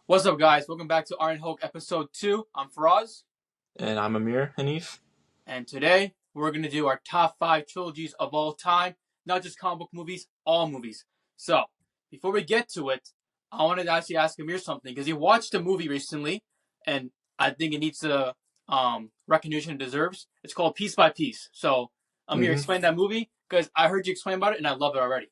What's up, guys? Welcome back to Iron Hulk episode 2. I'm Faraz, And I'm Amir Hanif. and today we're going to do our top 5 trilogies of all time, not just comic book movies, all movies. So, before we get to it, I wanted to actually ask Amir something because he watched a movie recently, and I think it needs the recognition it deserves. It's called Piece by Piece. So, Amir, hmm explain that movie because I heard you explain about it and I love it already.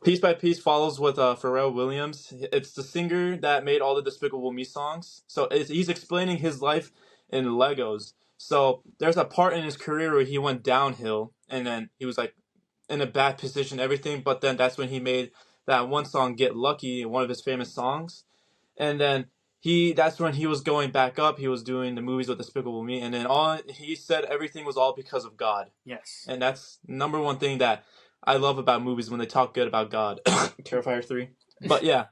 Piece by Piece follows with Pharrell Williams. It's the singer that made all the Despicable Me songs. So he's explaining his life in Legos. So there's a part in his career where he went downhill, and then he was like in a bad position, everything. But then that's when he made that one song, "Get Lucky," one of his famous songs. And then that's when he was going back up. He was doing the movies with Despicable Me, and then all he said everything was all because of God. Yes. And that's number one thing that I love about movies when they talk good about God. Terrifier 3. But yeah.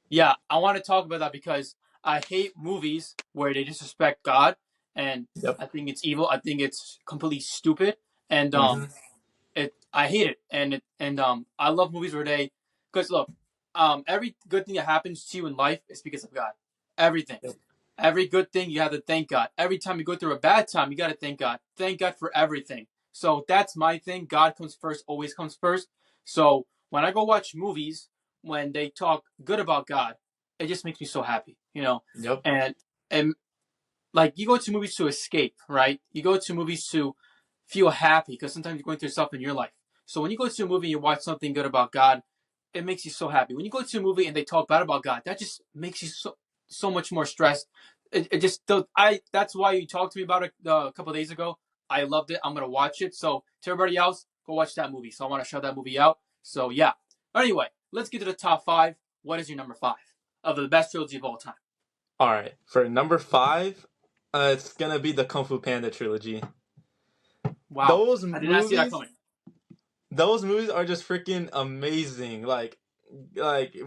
Yeah, I want to talk about that because I hate movies where they disrespect God, and Yep. I think it's evil. I think it's completely stupid, and hmm I hate it. And I love movies where they, because look, every good thing that happens to you in life is because of God. Everything, Yep. every good thing you have to thank God. Every time you go through a bad time, you got to thank God. Thank God for everything. So that's my thing. God comes first, always comes first. So when I go watch movies, when they talk good about God, it just makes me so happy, you know. Yep. And like you go to movies to escape, right? You go to movies to feel happy because sometimes you're going through stuff in your life. So when you go to a movie and you watch something good about God, it makes you so happy. When you go to a movie and they talk bad about God, that just makes you so much more stressed. It just that's why you talked to me about it a couple of days ago. I loved it. I'm gonna watch it. So to everybody else, go watch that movie. So I want to shout that movie out. So yeah. Anyway, let's get to the top 5. What is your number 5 of the best trilogy of all time? All right. For number 5, it's going to be the Kung Fu Panda trilogy. Wow, Those I did not see that movies, coming. those movies are just freaking amazing. Like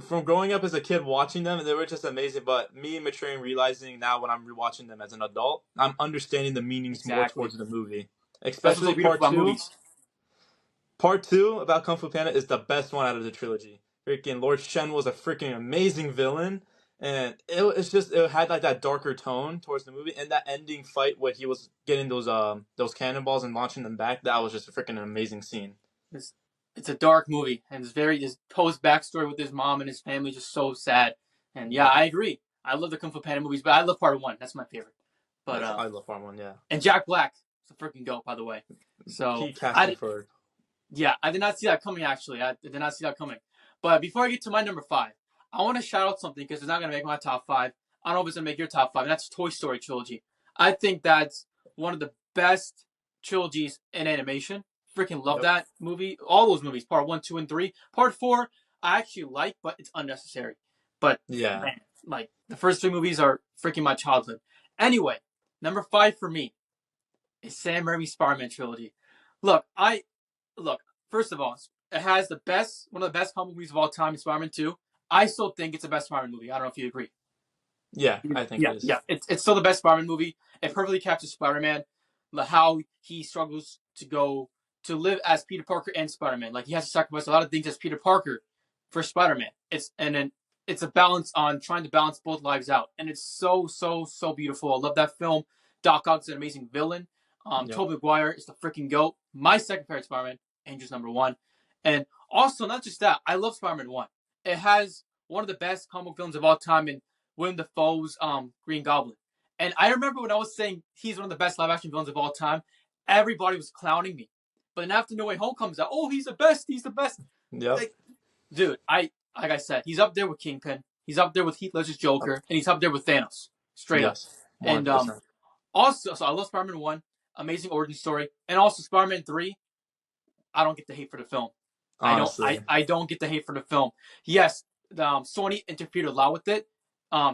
from growing up as a kid watching them, they were just amazing. But me maturing, realizing now when I'm rewatching them as an adult, I'm understanding the meanings more Exactly. towards the movie. That's what's so Especially beautiful part about two. movies. Part two about Kung Fu Panda is the best one out of the trilogy. Freaking Lord Shen was a freaking amazing villain, and it had like that darker tone towards the movie, and that ending fight where he was getting those cannonballs and launching them back. That was just a freaking amazing scene. It's, it's a dark movie, and it's very his post backstory with his mom and his family is just so sad. And yeah, I agree. I love the Kung Fu Panda movies, but I love Part One. That's my favorite. But Yes, I love Part One. Yeah, and Jack Black is a freaking goat, by the way. So key casting for. I did not see that coming. Actually, I did not see that coming. But before I get to my number 5, I want to shout out something because it's not gonna make my top 5. I don't know if it's gonna make your top 5, and that's Toy Story trilogy. I think that's one of the best trilogies in animation. Freaking love Yep. that movie. All those movies, part 1, 2, and 3. Part 4, I actually like, but it's unnecessary. But Yeah. man, like the first 3 movies are freaking my childhood. Anyway, number 5 for me is Sam Raimi's Spider-Man trilogy. Look, I look, first of all, it has one of the best comic movies of all time, Spider-Man 2. I still think it's the best Spider-Man movie. I don't know if you agree. Yeah, I think it is. Yeah. It's still the best Spider-Man movie. It perfectly captures Spider-Man, how he struggles to live as Peter Parker and Spider-Man. Like he has to sacrifice a lot of things as Peter Parker for Spider-Man. It's a balance on trying to balance both lives out, and it's so beautiful. I love that film. Doc Ock's an amazing villain. Yep. Tobey Maguire is the freaking goat. My second favorite Spider-Man, Andrew's number 1, and also not just that, I love Spider-Man 1. It has one of the best comic films of all time in Willem Dafoe's Green Goblin. And I remember when I was saying he's one of the best live action villains of all time, everybody was clowning me. But then after No Way Home comes out, oh, he's the best. He's the best. Yep. Like, dude, like I said, he's up there with Kingpin. He's up there with Heath Ledger's Joker, and he's up there with Thanos, straight up. Yes. One And hundred percent. also, so I love Spider-Man 1, amazing origin story, and also Spider-Man 3. I don't get the hate for the film. Honestly. I don't get the hate for the film. Yes, Sony interfered a lot with it.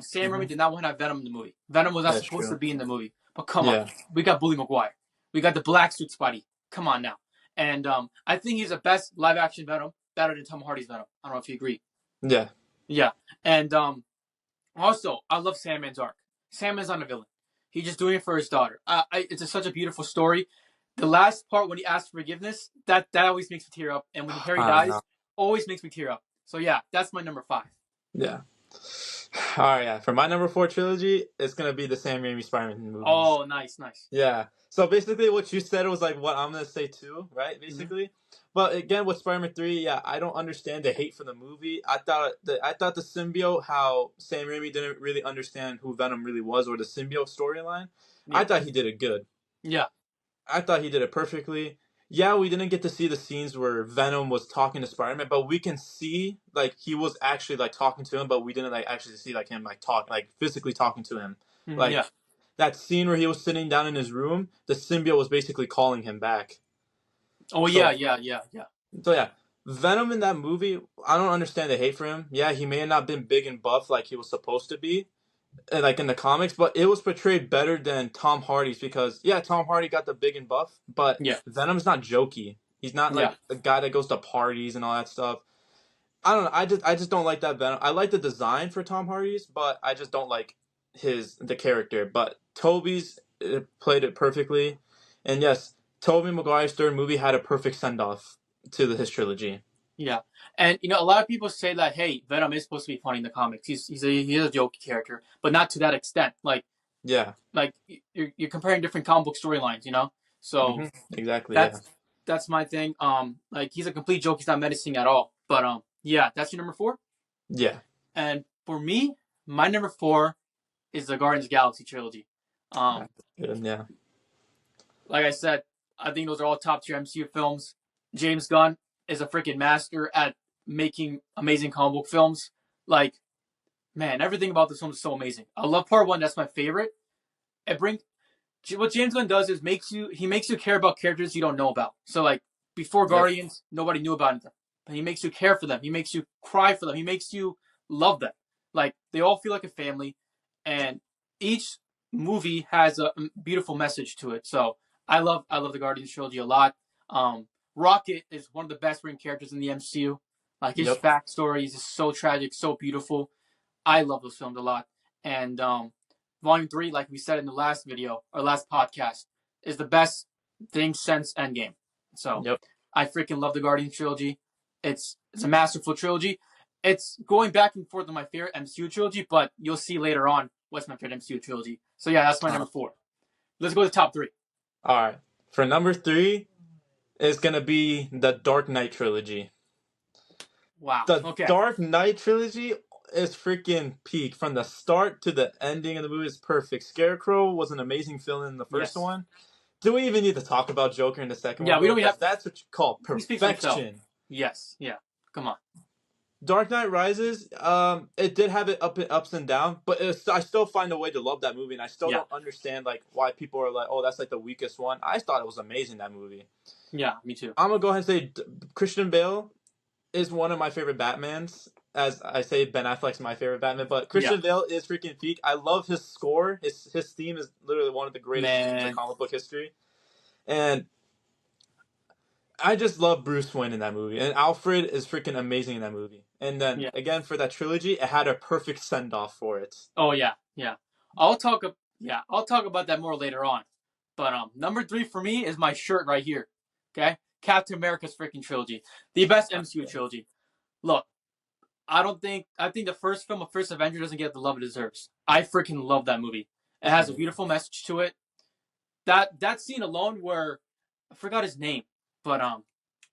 Sam Raimi hmm did not want to have Venom in the movie. Venom was not That's supposed to true. be in the movie. But come on, Yeah. we got Bully Maguire. We got the black suit Spidey. Come on now. And I think he's the best live action Venom, better than Tom Hardy's Venom. I don't know if you agree. Yeah. Yeah. And also, I love Sandman's arc. Sandman's not a villain. He's just doing it for his daughter. Such a beautiful story. The last part when he asks for forgiveness, that always makes me tear up. And when Harry I don't dies, know. always makes me tear up. So yeah, that's my number 5. Yeah. All right, yeah. For my number 4 trilogy, it's gonna be the Sam Raimi Spider-Man movies. Oh, nice, nice. Yeah. So basically, what you said was like what I'm gonna say too, right? Hmm. Basically, but again, with Spider-Man 3, yeah, I don't understand the hate for the movie. I thought the symbiote, how Sam Raimi didn't really understand who Venom really was or the symbiote storyline. I Yeah, thought he did it good. yeah, I thought he did it perfectly. Yeah, we didn't get to see the scenes where Venom was talking to Spider-Man, but we can see like he was actually like talking to him, but we didn't like actually see like him like talk like physically talking to him. yeah. Like that scene where he was sitting down in his room, the symbiote was basically calling him back. Oh yeah, So yeah, yeah, yeah, so yeah, Venom in that movie, I don't understand the hate for him. Yeah, he may have not been big and buff like he was supposed to be, like in the comics, but it was portrayed better than Tom Hardy's because yeah, Tom Hardy got the big and buff, but yeah, Venom's not jokey. He's not yeah, like a guy that goes to parties and all that stuff. I don't know. I just don't like that Venom. I like the design for Tom Hardy's, but I just don't like the character. But Toby's played it perfectly, and yes, Tobey Maguire's third movie had a perfect send off to his trilogy. yeah. And a lot of people say that hey, Venom is supposed to be funny in the comics. He's a jokey character, but not to that extent. Yeah. Like you're comparing different comic book storylines, So Exactly. Yeah. that's that's my thing. Like he's a complete joke. He's not menacing at all. But yeah, that's your number 4. Yeah. And for me, my number 4 is the Guardians of the Galaxy trilogy. Um, Good. Yeah. like I said, I think those are all top tier MCU films. James Gunn is a freaking master at making amazing comic book films. Like, man, everything about this film is so amazing. I love part 1. That's my favorite. It brings what James Gunn does is he makes you care about characters you don't know about. So like before Yep. Guardians, nobody knew about them, but he makes you care for them. He makes you cry for them. He makes you love them. Like they all feel like a family, and each movie has a beautiful message to it. So I love the Guardians trilogy a lot. Rocket is one of the best written characters in the MCU. Like his Yep. backstory is just so tragic, so beautiful. I love those films a lot. And Volume 3, like we said in the last video or last podcast, is the best thing since Endgame. So Yep. I freaking love the Guardians trilogy. It's a masterful trilogy. It's going back and forth with my favorite MCU trilogy, but you'll see later on what's my favorite MCU trilogy. So yeah, that's my number 4. Let's go to the top 3. All right. For number 3 is gonna be the Dark Knight trilogy. Wow. The Okay. Dark Knight trilogy is freaking peak from the start to the ending of the movie is perfect. Scarecrow was an amazing villain in the first Yes. one. Do we even need to talk about Joker in the second Yeah, one we though? don't Because have. that's what you call He speaks for himself. perfection. Yes. Yeah. Come on. Dark Knight Rises, it did have it ups and downs, but I still find a way to love that movie, and I still Yeah. don't understand like why people are like, oh, that's like the weakest one. I thought it was amazing that movie. Yeah. Me too. I'm gonna go ahead and say Christian Bale is one of my favorite Batmans. As I say, Ben Affleck's my favorite Batman, but Yeah. Christian Bale is freaking peak. I love his score. His theme is literally one of the greatest themes in Man. comic book history, and I just love Bruce Wayne in that movie. And Alfred is freaking amazing in that movie. And then Yeah. again for that trilogy, it had a perfect send off for it. Oh yeah. Yeah. I'll talk. I'll talk about that more later on. But number 3 for me is my shirt right here. Okay, Captain America's freaking trilogy, the best MCU trilogy. Look, I think the first film of First Avenger doesn't get the love it deserves. I freaking love that movie. It has a beautiful message to it. That scene alone where I forgot his name, but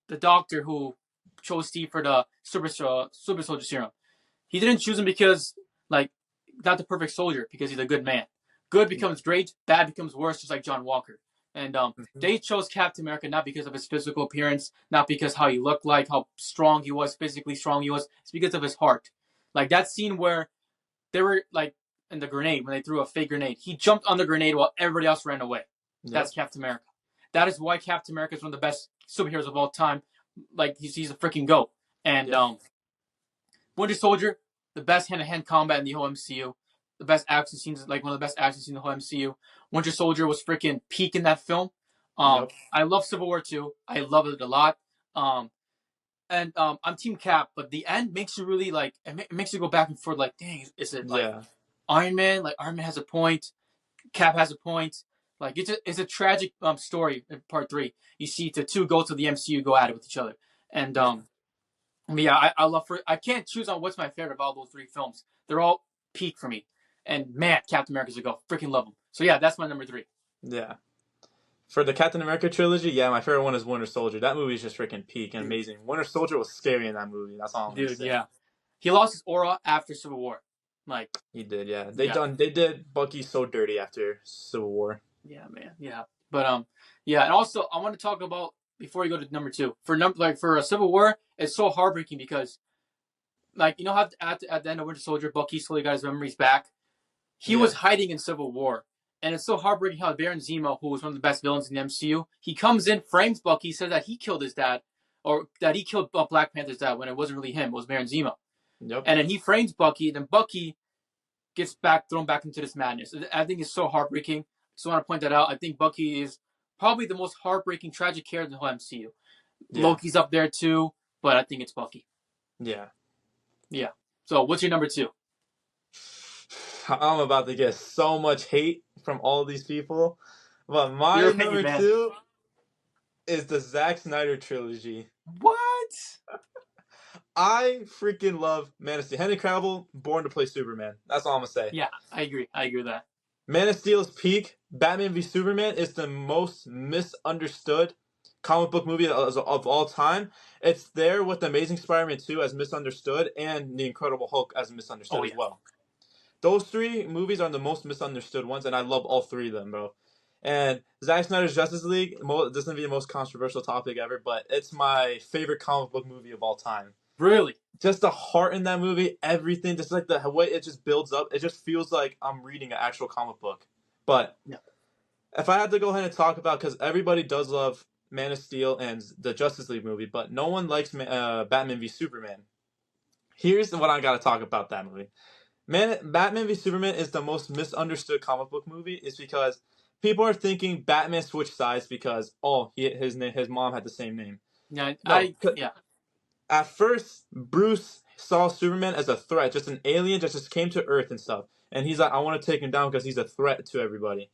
the doctor who chose Steve for the super soldier serum. He didn't choose him because like not the perfect soldier because he's a good man. Good becomes great, bad becomes worse, just like John Walker. And Mm-hmm. they chose Captain America not because of his physical appearance, not because how he looked like, how strong he was, physically strong he was. It's because of his heart. Like that scene where they were like in the grenade when they threw a fake grenade. He jumped on the grenade while everybody else ran away. Yep. That's Captain America. That is why Captain America is one of the best superheroes of all time. Like he's a freaking goat. And Yep. Winter Soldier, the best hand-to-hand combat in the whole MCU. The best action scenes, like one of the best action scenes in the whole MCU. Winter Soldier was freaking peak in that film. Yep. I love Civil War 2. I love it a lot. And I'm Team Cap, but the end makes you really like it makes you go back and forth. Like, dang, is it like Yeah. Iron Man? Like Iron Man has a point, Cap has a point. Like it's a tragic story in part 3. You see the two goats of the MCU go at it with each other, and Yeah. I mean, yeah, I love for. I can't choose on what's my favorite of all those three films. They're all peak for me. And man, Captain America's a go. Freaking love them. So yeah, that's my number three. Yeah. For the Captain America trilogy, yeah, my favorite one is Winter Soldier. That movie is just freaking peak and Dude, amazing. Winter Soldier was scary in that movie. That's all I'm gonna dude, say. yeah. He lost his aura after Civil War. Like, He did, yeah. yeah, They did Bucky so dirty after Civil War. yeah, man, yeah. But yeah, and also I want to talk about before you go to number two for for a Civil War. It's so heartbreaking because like you know how at the end of Winter Soldier, Bucky slowly got his memories back. He was Yeah. hiding in Civil War. And it's so heartbreaking how Baron Zemo, who was one of the best villains in the MCU, he comes in, frames Bucky, says that he killed his dad, or that he killed Black Panther's dad when it wasn't really him, it was Baron Zemo. Yep. And then he frames Bucky, then Bucky gets thrown back into this madness. I think it's so heartbreaking. Just want to point that out. I think Bucky is probably the most heartbreaking, tragic character in the whole MCU. Yeah. Loki's up there too, but I think it's Bucky. Yeah. Yeah. So what's your number two? I'm about to get so much hate from all these people. But Your my opinion, number man. two is the Zack Snyder trilogy. What? I freaking love Man of Steel. Henry Cavill, born to play Superman. That's all I'm gonna say. Yeah, I agree. I agree with that. Man of Steel's peak. Batman v Superman is the most misunderstood comic book movie of all time. It's there with Amazing Spider-Man 2 as misunderstood and The Incredible Hulk as misunderstood Oh as yeah. well. Those three movies are the most misunderstood ones, and I love all three of them, bro. And Zack Snyder's Justice League, this is going to be the most controversial topic ever, but it's my favorite comic book movie of all time. Really? Just the heart in that movie, everything, just like the way it just builds up, it just feels like I'm reading an actual comic book. But Yeah. if I had to go ahead and talk about, because everybody does love Man of Steel and the Justice League movie, but no one likes Batman v Superman. Here's what I got to talk about that movie. Batman v Superman is the most misunderstood comic book movie. Is because people are thinking Batman switched sides because his mom had the same name. Yeah, No, yeah. at first Bruce saw Superman as a threat, just an alien that just came to Earth and stuff, and he's like, I want to take him down because he's a threat to everybody.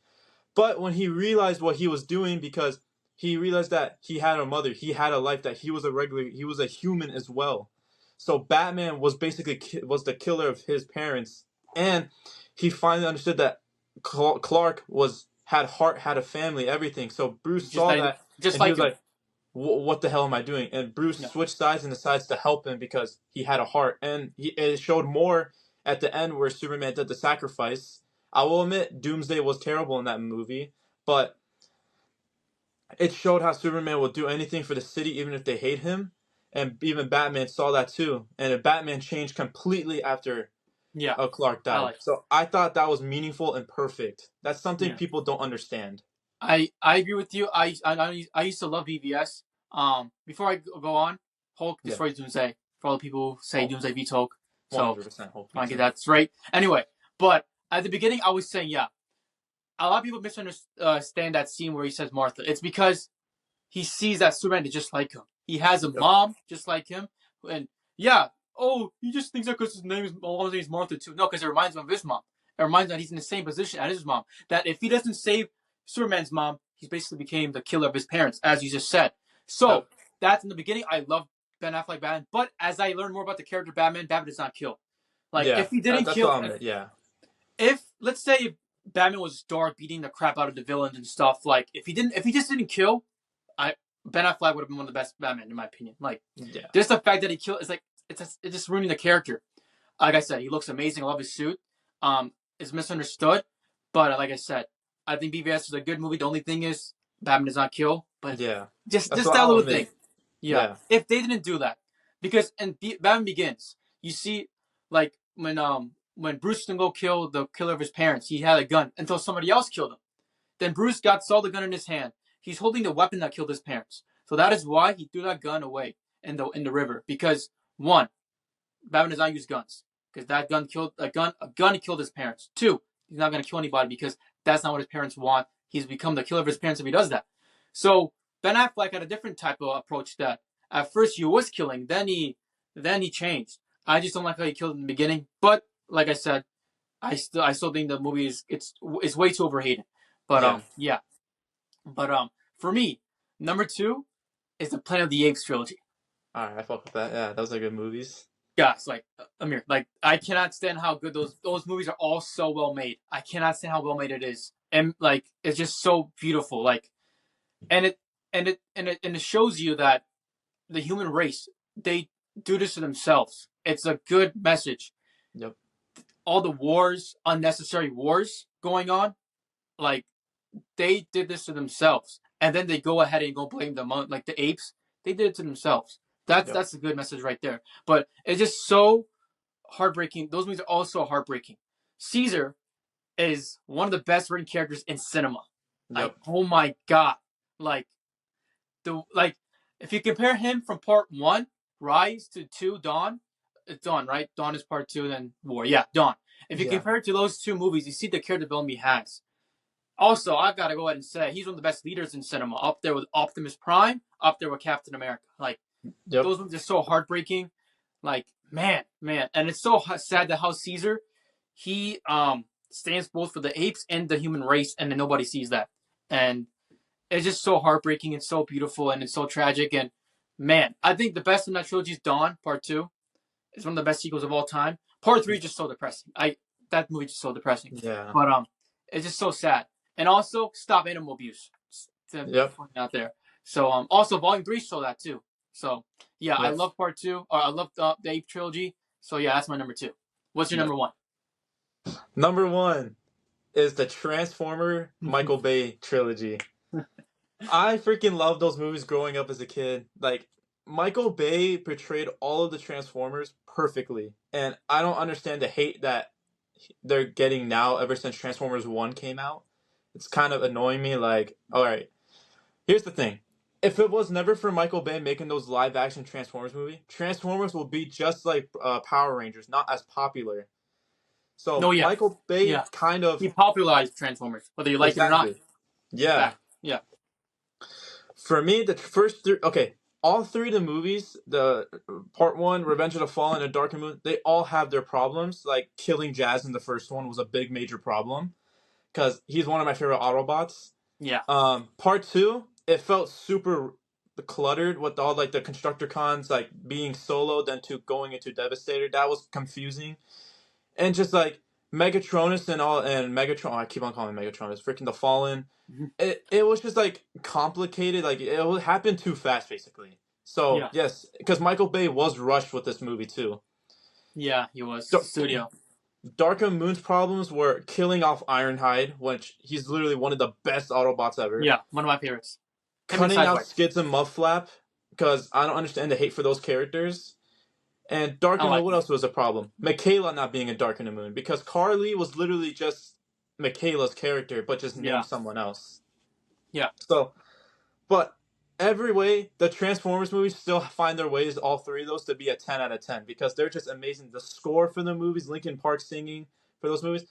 But when he realized what he was doing, because he realized that he had a mother, he had a life, that he was a human as well. So Batman was basically was the killer of his parents, and he finally understood that Clark had heart, had a family, everything. So Bruce saw that, just and he like was him. like, "What the hell am I doing?" And Bruce Yeah. switched sides and decides to help him because he had a heart, and it showed more at the end where Superman did the sacrifice. I will admit, Doomsday was terrible in that movie, but it showed how Superman will do anything for the city, even if they hate him. And even Batman saw that too. And Batman changed completely after Yeah. Clark I died. like. So I thought that was meaningful and perfect. That's something Yeah. people don't understand. I agree with you. I used to love BVS. Before I go on, Hulk Yeah. destroys Doomsday. For all the people who say Doomsday beats Hulk. So 100% Hulk I beats get him. that straight. Anyway, but at the beginning, I was saying, yeah, a lot of people misunderstand that scene where he says Martha. It's because he sees that Superman is just like him. He has a Yep. mom just like him, and yeah, oh, he just thinks that because his name is Martha too. No, because it reminds him of his mom. It reminds him that he's in the same position as his mom. That if he doesn't save Superman's mom, he basically became the killer of his parents, as you just said. So Yep. that's in the beginning. I love Ben Affleck Batman, but as I learned more about the character Batman, Batman does not kill. Like Yeah. if he didn't That's what kill, I meant. Yeah. if let's say if Batman was dark, beating the crap out of the villains and stuff, like if he just didn't kill, I Ben Affleck would have been one of the best Batman in my opinion. Like Yeah. just the fact that he killed, it's like it's just ruining the character. Like I said, he looks amazing. I love his suit. It's misunderstood, but like I said, I think BVS is a good movie. The only thing is Batman does not kill, but Yeah. just That's just what that I'll little thing. admit. Yeah, Yeah. if they didn't do that, because in Batman Begins, you see like when Bruce didn't go kill the killer of his parents, he had a gun until somebody else killed him. Then Bruce saw the gun in his hand. He's holding the weapon that killed his parents. So that is why he threw that gun away in the river. Because one, Batman does not use guns. Because that gun killed a gun killed his parents. Two, he's not gonna kill anybody because that's not what his parents want. He's become the killer of his parents if he does that. So Ben Affleck had a different type of approach that at first he was killing, then he changed. I just don't like how he killed in the beginning. But like I said, I still think the movie is way too overhated. But Yeah. yeah. But for me, number two is the Planet of the Apes trilogy. All right, I fuck with that. Yeah, those are good movies. Guys, like Amir, like I cannot stand how good those movies are all so well made. I cannot stand how well made it is, and like it's just so beautiful. Like, and it shows you that the human race, they do this to themselves. It's a good message. Yep. All the wars, unnecessary wars going on, like they did this to themselves, and then they go ahead and go blame them on like the apes. They did it to themselves. Yep. That's a good message right there. But it's just so heartbreaking. Those movies are also heartbreaking. Caesar is one of the best written characters in cinema. Like, Yep. oh my god, like like if you compare him from part one, Rise, to two, Dawn, it's Dawn, right? Dawn is part two, then War. Yeah, Dawn. If you Yeah. compare it to those two movies, you see the character development he has. Also, I've got to go ahead and say he's one of the best leaders in cinema, up there with Optimus Prime, up there with Captain America. Like Yep. those movies are so heartbreaking. Like man, and it's so sad that how Caesar he stands both for the apes and the human race, and then nobody sees that. And it's just so heartbreaking and so beautiful and it's so tragic. And man, I think the best in that trilogy is Dawn Part Two. It's one of the best sequels of all time. Part Three is just so depressing. That movie is just so depressing. Yeah. But it's just so sad. And also, stop animal abuse. To Yep. point out there. So also Volume Three saw that too. So yeah, I Yep. love Part Two. Or I love the Ape trilogy. So yeah, that's my number two. What's your Yep. number one? Number one is the Transformer Michael Bay trilogy. I freaking love those movies growing up as a kid. Like Michael Bay portrayed all of the Transformers perfectly, and I don't understand the hate that they're getting now ever since Transformers 1 came out. It's kind of annoying me. Like, all right, here's the thing. If it was never for Michael Bay making those live action Transformers movie, Transformers will be just like Power Rangers, not as popular. No, So yeah, Michael Bay yeah. kind of He popularized Transformers, whether you like it or not. exactly. Yeah. Fact. Yeah. For me, the first three, okay, all three of the movies, the part one, Revenge of the Fallen, and Dark and Moon, they all have their problems. Like killing Jazz in the first one was a big major problem because he's one of my favorite Autobots. Yeah. Part two, it felt super cluttered with all like the Constructicons like being solo, then to going into Devastator. That was confusing, and just like Megatronus and Megatron. Oh, I keep on calling him Megatronus. Freaking the Fallen. Mhm. It was just like complicated. Like it happened too fast, basically. So Yeah. yes, because Michael Bay was rushed with this movie too. Yeah, he was Dar- studio. Dark and Moon's problems were killing off Ironhide, which he's literally one of the best Autobots ever. Yeah, one of my favorites. Him and Cutting out Sideswipe. Skids and Mudflap, because I don't understand the hate for those characters. And Dark I and Moon, like what him. else was a problem? Michaela not being in Dark and the Moon, because Carly was literally just Michaela's character, but just Yeah. named someone else. Yeah. So, but every way, the Transformers movies still find their ways, all three of those, to be a 10 out of 10, because they're just amazing. The score for the movies, Linkin Park singing for those movies,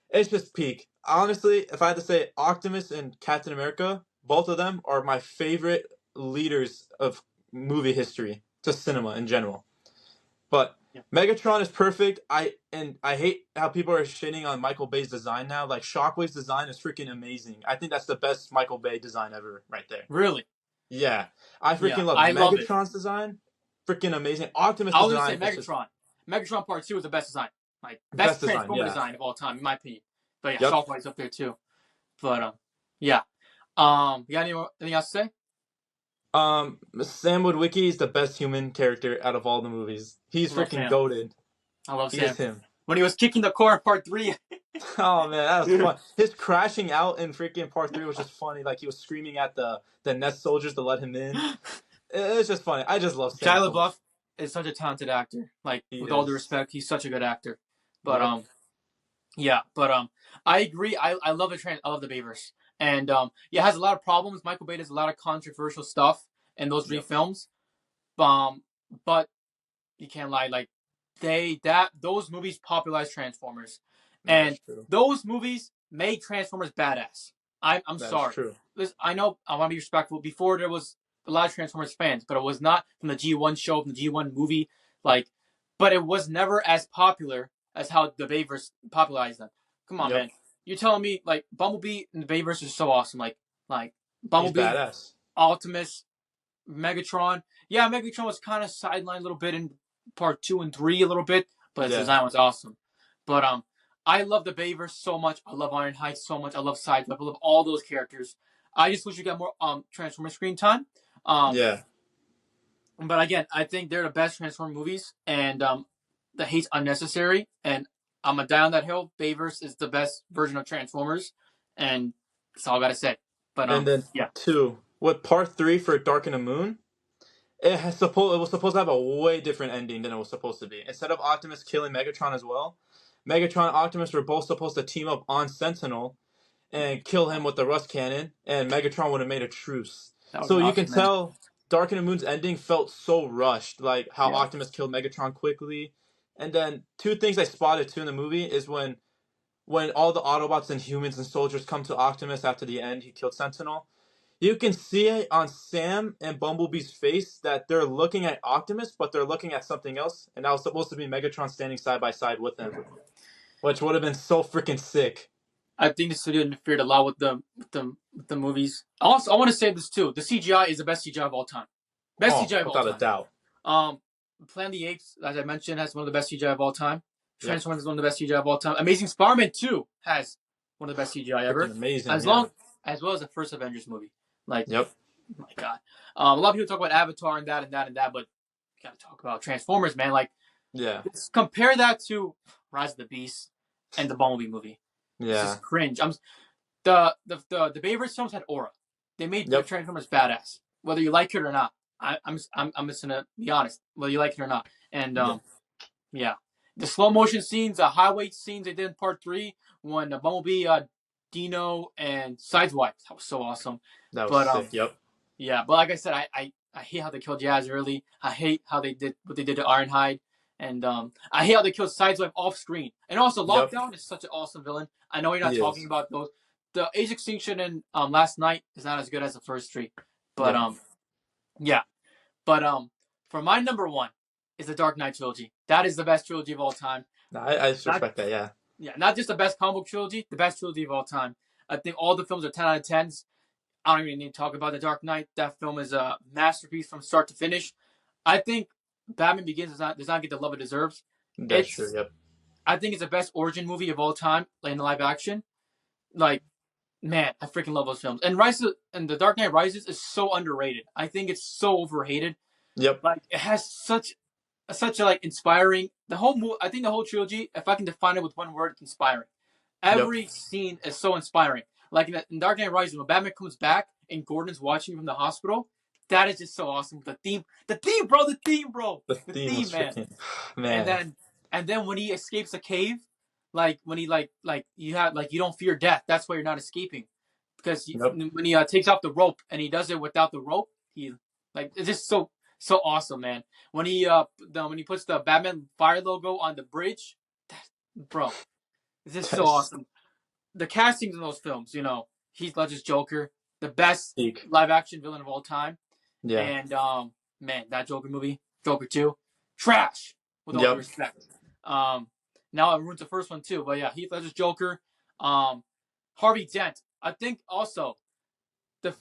it's just peak. Honestly, if I had to say Optimus and Captain America, both of them are my favorite leaders of movie history, just cinema in general. But Yeah. Megatron is perfect. I hate how people are shitting on Michael Bay's design now. Like Shockwave's design is freaking amazing. I think that's the best Michael Bay design ever, right there. Really? Yeah, I Yeah. freaking love I love it. Megatron's design. Freaking amazing. Optimus I was gonna say design is just Megatron. Megatron Part Two is the best design. Like best best design. Transformer Yeah. design of all time, in my opinion. But yeah, Yep. Shockwave's up there too. But yeah. You got anything else to say? Sam Witwicky is the best human character out of all the movies. He's I love freaking Sam. goated. I love He Sam. is him. When he was kicking the car in Part Three. Oh man, that was fun. His crashing out in freaking part 3 was just funny. Like he was screaming at the Nest soldiers to let him in. It's just funny. I just love Sam Shia so much. LaBeouf is such a talented actor. Like He with all due is. respect, he's such a good actor. But Yep. yeah. But I agree. I love I love the Bayverse, and yeah, it has a lot of problems. Michael Bay does a lot of controversial stuff in those three Yep. films. But you can't lie. Like those movies popularized Transformers, That is and true. those movies made Transformers badass. I'm That is sorry. true. Listen, I know I want to be respectful. Before there was a lot of Transformers fans, but it was not from the G1 show, from the G1 movie. Like, but it was never as popular as how the Bayverse popularized them. Come on, Yep. man. You're telling me like Bumblebee and the Bayverse is so awesome. Like He's Bumblebee, badass. Optimus, Megatron. Yeah, Megatron was kind of sidelined a little bit in part 2 and 3 a little bit, but his Yeah, design was awesome. But I love the Bayverse so much. I love Ironhide so much. I love Sideweb. I love all those characters. I just wish we got more Transformer screen time. Um, yeah. but again, I think they're the best Transformer movies, and the hate's unnecessary. And I'm a die on that hill. Bayverse is the best version of Transformers, and that's all I gotta say. But And then yeah, two, with part three for Dark and the Moon, it was supposed to have a way different ending than it was supposed to be. Instead of Optimus killing Megatron as well, Megatron and Optimus were both supposed to team up on Sentinel and kill him with the Rust Cannon, and Megatron would have made a truce. that would So be you can awesome, man. tell Dark and the Moon's ending felt so rushed, like how Yeah. Optimus killed Megatron quickly. And then two things I spotted too in the movie is when all the Autobots and humans and soldiers come to Optimus after the end, he killed Sentinel. You can see it on Sam and Bumblebee's face that they're looking at Optimus, but they're looking at something else, and that was supposed to be Megatron standing side by side with him, which would have been so freaking sick. I think the studio interfered a lot with the movies. Also, I want to say this too: the CGI is the best CGI of all time. Best Oh, CGI of all without a time. doubt. Um, Planet of the Apes, as I mentioned, has one of the best CGI of all time. Yep. Transformers is one of the best CGI of all time. Amazing Spider-Man 2 has one of the best CGI Freaking ever, amazing, as yeah. long as well as the first Avengers movie. Like, Yep. my God, a lot of people talk about Avatar and that and that and that, but you gotta talk about Transformers, man. Like, Yeah. compare that to Rise of the Beast and the Bumblebee movie. It's Yeah. just cringe. The Bayverse films had aura. They made the Yep. Transformers badass, whether you like it or not. I'm just gonna be honest, whether you like it or not. And Yep. yeah, the slow motion scenes, the highway scenes they did in part 3 when Bumblebee, Dino, and Sideswipe, that was so awesome. That was But sick. Yep. yeah, but like I said, I hate how they killed Jazz early. I hate how they did what they did to Ironhide. And I hate how they killed Sideswipe off screen. And also, Yep. Lockdown is such an awesome villain. I know you're not He talking is. about those. The Age Extinction and Last Night is not as good as the first three. But Yep. yeah. But for my number one is the Dark Knight trilogy. That is the best trilogy of all time. Nah, I just Not respect that. Yeah. yeah, not just the best comic book trilogy, the best trilogy of all time. I think all the films are 10 out of 10s. I don't even need to talk about The Dark Knight. That film is a masterpiece from start to finish. I think Batman Begins does not get the love it deserves. That's true. It's Yep. I think it's the best origin movie of all time, like in live action. Like, man, I freaking love those films. And The Dark Knight Rises is so underrated. I think it's so overhated. Yep. Like, it has such a like inspiring. The whole movie, I think the whole trilogy, if I can define it with one word, it's inspiring. Yep. Every scene is so inspiring. Like in Dark Knight Rises, when Batman comes back and Gordon's watching from the hospital, that is just so awesome. The theme, bro, The the theme theme, was man. freaking And man. then when he escapes the cave, like when he like you have like you don't fear death. That's why you're not escaping because Yep. when he takes off the rope and he does it without the rope, he like it's just so awesome, man. When he puts the Batman fire logo on the bridge, bro, it's just so That's awesome. The castings in those films, Heath Ledger's Joker, the best peak. live action villain of all time, Yeah. and man, that Joker movie, Joker 2, trash. With all due Yep. respect. Now it ruins the first one too, but yeah, Heath Ledger's Joker, Harvey Dent. I think also the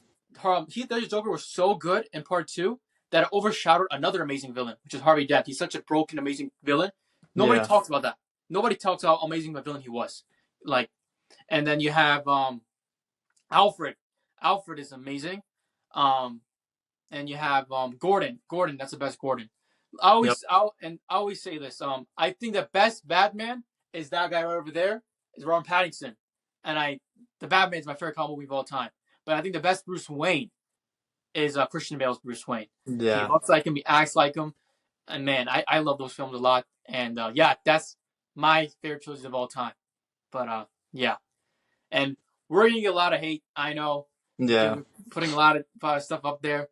Heath Ledger's Joker was so good in part 2 that it overshadowed another amazing villain, which is Harvey Dent. He's such a broken, amazing villain. Nobody Yeah. talks about that. Nobody talks about how amazing of a villain he was. Like, and then you have Alfred. Alfred is amazing. Um, and you have Gordon. Gordon, that's the best Gordon. Yep. I always say this. I think the best Batman is that guy right over there, is Robert Pattinson, and the Batman is my favorite comic movie of all time. But I think the best Bruce Wayne is Christian Bale's Bruce Wayne. He Yeah. looks like him, he acts like him, and man, I love those films a lot. And yeah, that's my favorite trilogy of all time. But yeah, and we're gonna get a lot of hate. I know, Yeah. we're putting a lot of stuff up there.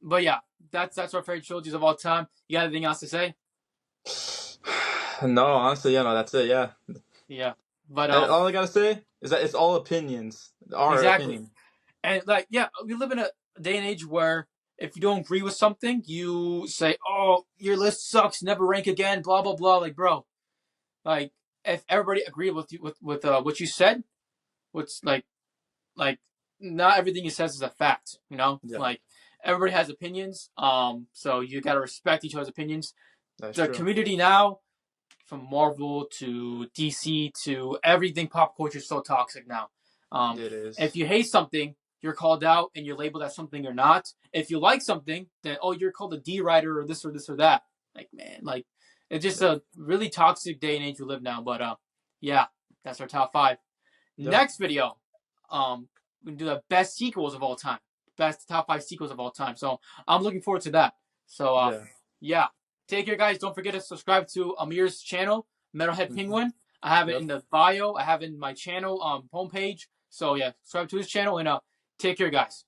But yeah, that's our favorite trilogies of all time. You got anything else to say? No, honestly, yeah, no, that's it. Yeah. Yeah, but And all I gotta say is that it's all opinions. Our exactly. opinion. And like, yeah, we live in a day and age where if you don't agree with something, you say, "Oh, your list sucks. Never rank again." Blah blah blah. Like, bro, like if everybody agreed with you with what you said, what's like not everything he says is a fact. Yeah. Like everybody has opinions. So you gotta respect each other's opinions. That's The true. community now, from Marvel to DC to everything pop culture, is so toxic now. Um, It if is. you hate something, you're called out and you're labeled as something you're not. If you like something, then oh, you're called a D writer or this or that. Like man, like it's just Yep. a really toxic day and age we live now. But yeah, that's our top five. Yep. Next video, we can do the best sequels of all time, best top five sequels of all time. So I'm looking forward to that. So Yeah. yeah, take care, guys. Don't forget to subscribe to Amir's channel, Metalhead Hmm. Penguin. I have it Yep. in the bio. I have it in my channel homepage. So yeah, subscribe to his channel and take care, guys.